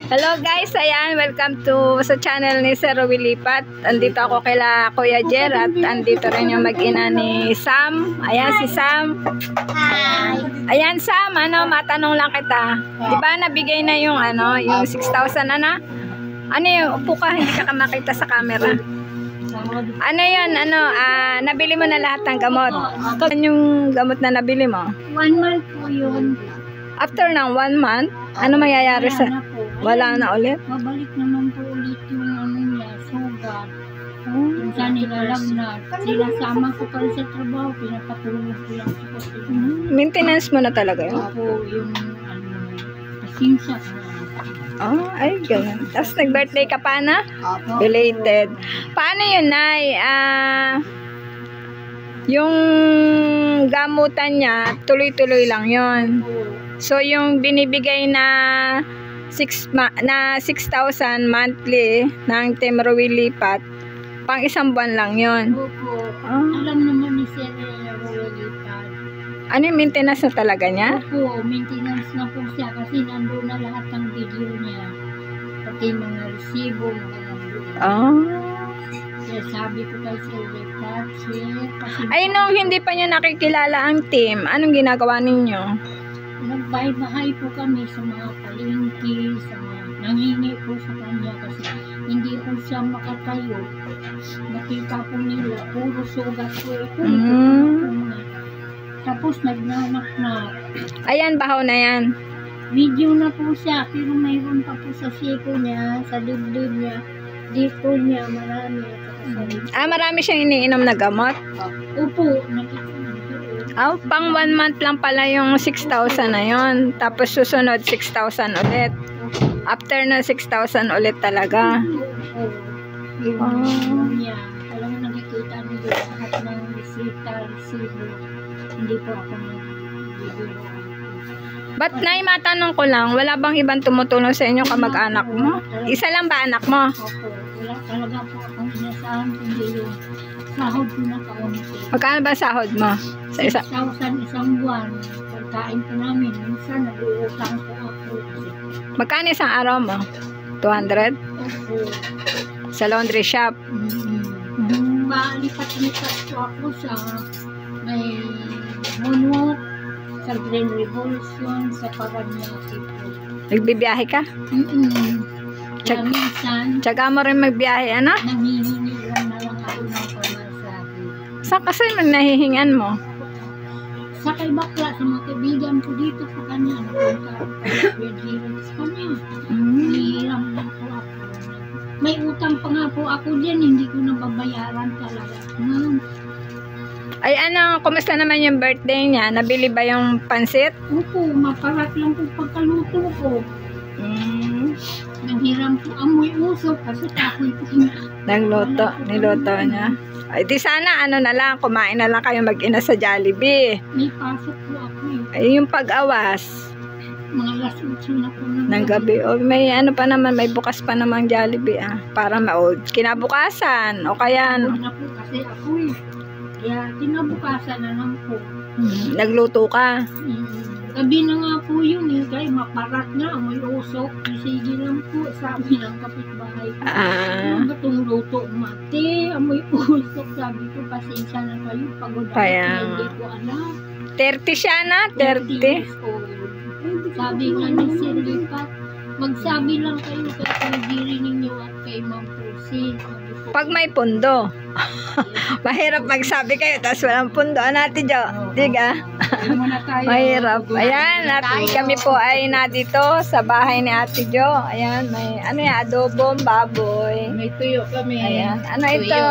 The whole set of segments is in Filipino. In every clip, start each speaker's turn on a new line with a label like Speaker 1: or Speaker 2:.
Speaker 1: Hello guys, ayan, welcome to sa channel ni Sir Rowie Lipat. Andito ako kila Kuya Jer at andito rin yung mag-ina ni Sam. Ayan si Sam.
Speaker 2: Hi.
Speaker 1: Ayan Sam, matanong lang kita. Di ba nabigay na yung yung 6,000 na? Ano yung upo ka, hindi ka makita sa camera. Ano yun, nabili mo na lahat ng gamot? Ano yung gamot na nabili mo?
Speaker 2: 1 month po yun.
Speaker 1: After ng 1 month, ano mayayari sa... Wala na ulit?
Speaker 2: Babalik naman po ulit yung niya, sugat. Minsan nilalagnat. Sinasama ko pa rin sa trabaho, pinapatulog ko lang sa kasi.
Speaker 1: Maintenance mo na talaga yun?
Speaker 2: Opo, yung pasensya ko.
Speaker 1: Ay, ganun. Tapos nag-birthday ka pa na?
Speaker 2: Opo.
Speaker 1: Related. Paano yun, Nay? Yung gamutan niya, tuloy-tuloy lang yun. So, yung binibigay na 6,000 monthly ng Team Rowie Lipat, pang isang buwan lang yun.
Speaker 2: Opo. Alam naman ni Sir Rowie Lipat.
Speaker 1: Ano yung maintenance na talaga niya?
Speaker 2: Opo, maintenance na po siya kasi nandun na lahat ng video niya. Pati mga resibo, mga nandun. Kaya sabi ko kay Sir Lipat,
Speaker 1: ay, nung hindi pa niyo nakikilala ang team, anong ginagawa ninyo?
Speaker 2: Nagbahay-bahay po kami sa mga palengke, sa mga nangingi po sa kanya kasi hindi po siya makatayo. Nakita po nila, puro sugat po ito. Tapos nagnanak na.
Speaker 1: Ayan, bahaw na yan.
Speaker 2: Video na po siya, pero mayroon pa po sa siko niya, sa dibdib niya, dito niya, marami.
Speaker 1: Marami siyang iniinom na gamot?
Speaker 2: Opo, nakita.
Speaker 1: Pang 1 month lang pala yung 6,000 na yun. Tapos susunod 6,000 ulit. After na 6,000 ulit talaga.
Speaker 2: Alam mo, nakikita nyo lahat ng resita, resibo. Hindi po ako nag-video.
Speaker 1: Ba't Nay, matanong ko lang, wala bang ibang tumutulong sa inyo kamag-anak mo? Isa lang ba anak mo?
Speaker 2: Opo, wala talaga po akong inasahan kundi yung sahod ko na kaunti.
Speaker 1: Magkano ba sahod mo? Sa isa?
Speaker 2: 6,000 isang buwan. Pagkain po namin, minsan nag-uutang po ako.
Speaker 1: Magkano isang araw mo? 200?
Speaker 2: Opo.
Speaker 1: Sa laundry shop?
Speaker 2: Malipat-lipat po ako sa may Moonwalk, sa Green Revolution, sa Paranaque po.
Speaker 1: Nagbibiyahe ka?
Speaker 2: Kaya minsan,
Speaker 1: Tsaga mo rin magbiyahe, ano?
Speaker 2: nangihingi lang na lang ako ng pamasahe.
Speaker 1: Saan kasi nahihingan mo?
Speaker 2: Sa kay bakla, sa mga kaibigan ko dito sa kanya, napunta ako sa kanya. Hihiram lang po ako. May utang pa nga po ako dyan, hindi ko nababayaran talaga.
Speaker 1: Ay, kumusta naman yung birthday niya? Nabili ba yung pansit?
Speaker 2: Opo, maparat lang po pagkaluto ko. Nanghiram po amoy usok kasi takoy po.
Speaker 1: Niloto niya. Ay, di sana na lang, kumain na lang kayo mag-ina sa Jollibee.
Speaker 2: May pasok po ako eh.
Speaker 1: Ay, yung pag-awas.
Speaker 2: Mga last 8 na po
Speaker 1: ng gabi. O may pa naman, may bukas pa namang Jollibee para kinabukasan. O kaya
Speaker 2: na po kasi ako eh. Kaya kinabukasan na lang po.
Speaker 1: Nagluto ka?
Speaker 2: Gabi na nga po yun eh. Kaya maparat na, amoy usok. Sige lang po, sabi ng kapitbahay ko. Ano ba itong luto? Mate, amoy usok. Sabi ko, pasensya na kayo. Pagod ako, hindi ko alam. 30
Speaker 1: siya na? 30?
Speaker 2: Sabi nga ni Sir Lipat, magsabi lang kayo kay diri ninyo at kay Ma'am Percy.
Speaker 1: Pag may pundo. Mahirap magsabi kayo, tapos walang pundo. Ate Jo? Diga? Mahirap. Ayan, kami po ay dito sa bahay ni Ate Jo. Ayan, may adobong baboy.
Speaker 2: May tuyo kami.
Speaker 1: Ayan, ito?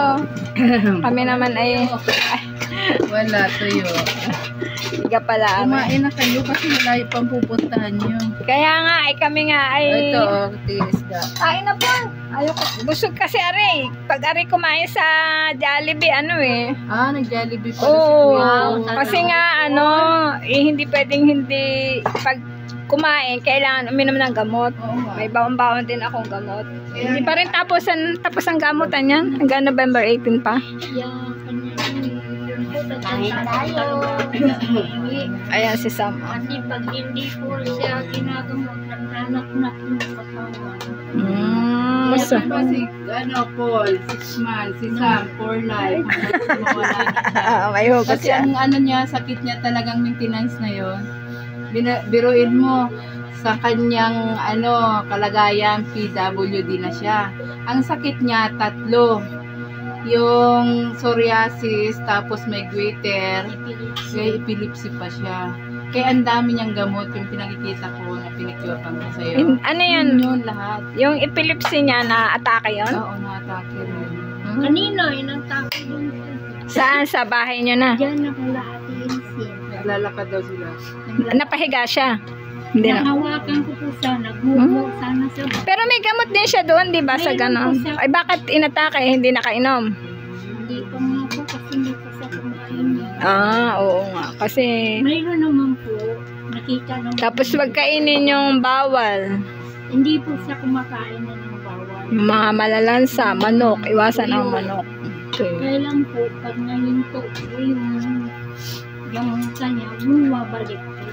Speaker 1: Kami naman ay...
Speaker 2: Wala tuyo.
Speaker 1: Higa pala.
Speaker 2: Kumain na kayo kasi wala yung pampupuntahan nyo.
Speaker 1: Kaya nga, kami nga ay...
Speaker 2: Ito, tiisda.
Speaker 1: Kain na po. Ayoko. Busog kasi Ari. Pag Ari kumain sa Jollibee,
Speaker 2: nag-Jollibee pala
Speaker 1: si
Speaker 2: Kuya.
Speaker 1: Kasi nga, hindi pwedeng hindi, pag kumain, kailangan uminom ng gamot. May baon-baon din akong gamot. Hindi pa rin tapos ang gamutan yan. Hanggang November 18 pa.
Speaker 2: Kain tayo.
Speaker 1: Ayan si Sam.
Speaker 2: Kasi pag hindi po siya ginagamot, nagnanak-nak yung katawan.
Speaker 1: So,
Speaker 3: Si, Paul, 6 months. Si Sam, 4 life. Mawala na siya.
Speaker 1: may hugot
Speaker 3: Kasi
Speaker 1: siya.
Speaker 3: ang niya, sakit niya talagang maintenance na yun. Biruin mo, sa kanyang kalagayan, PWD na siya. Ang sakit niya, 3. Yung psoriasis, tapos may goiter, may epilepsy pa siya. Kaya ang dami niyang gamot, yung pinakikita ko na pinicure-an ko sa'yo.
Speaker 1: Ano yun?
Speaker 3: Yun lahat.
Speaker 1: Yung epilepsy niya na atake yun?
Speaker 3: Oo, na-atake rin.
Speaker 2: Kanina, inatake yun.
Speaker 1: Saan? Sa bahay niyo na?
Speaker 2: Diyan nakalahati yun siya.
Speaker 3: Naglalakad daw sila.
Speaker 1: Napahiga siya? Hindi na.
Speaker 2: Nahawakan ko po siya, nagmumo sana siya.
Speaker 1: Pero may gamot din siya doon, di ba? Sa
Speaker 2: Mayroon
Speaker 1: ganon.
Speaker 2: po siya.
Speaker 1: Ay, bakit inatake? Hindi nakainom?
Speaker 2: Hindi pa nga po kasi hindi pa siya kumain.
Speaker 1: Oo nga. Kasi,
Speaker 2: Mayroon naman po, nakita naman.
Speaker 1: tapos wag kainin yung bawal.
Speaker 2: Hindi po siya kumakain na ng bawal.
Speaker 1: Yung mga malalansa, manok. Iwasan ang manok. Okay.
Speaker 2: Kailan po, pag nahinto po yung kanya, bumabalik po.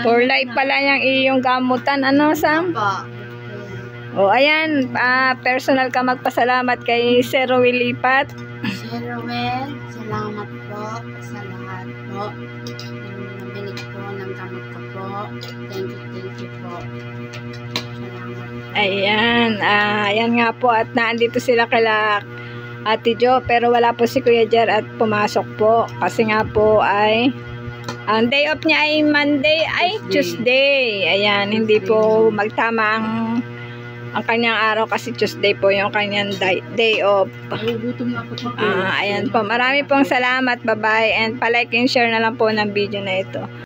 Speaker 1: For life pala yung iyong gamutan. Ano, Sam? O, ayan. Personal ka magpasalamat kay Sir Rowel Lipat.
Speaker 4: Sir Rowel, salamat po sa lahat po. Nabilig po ng gamot ko po. Thank you po. Salamat.
Speaker 1: Ayan. Ayan nga po. At naandito sila kila Ate Jo. Pero wala po si Kuya Jer at pumasok po. Kasi nga po ay ang day off niya ay Monday ay Tuesday. Ayan. Hindi po magtama ang kanyang araw kasi Tuesday po yung kanyang day off.
Speaker 3: Nagugutom na ako.
Speaker 1: Ayan po. Marami pong salamat. Bye-bye. And palike and share na lang po ng video na ito.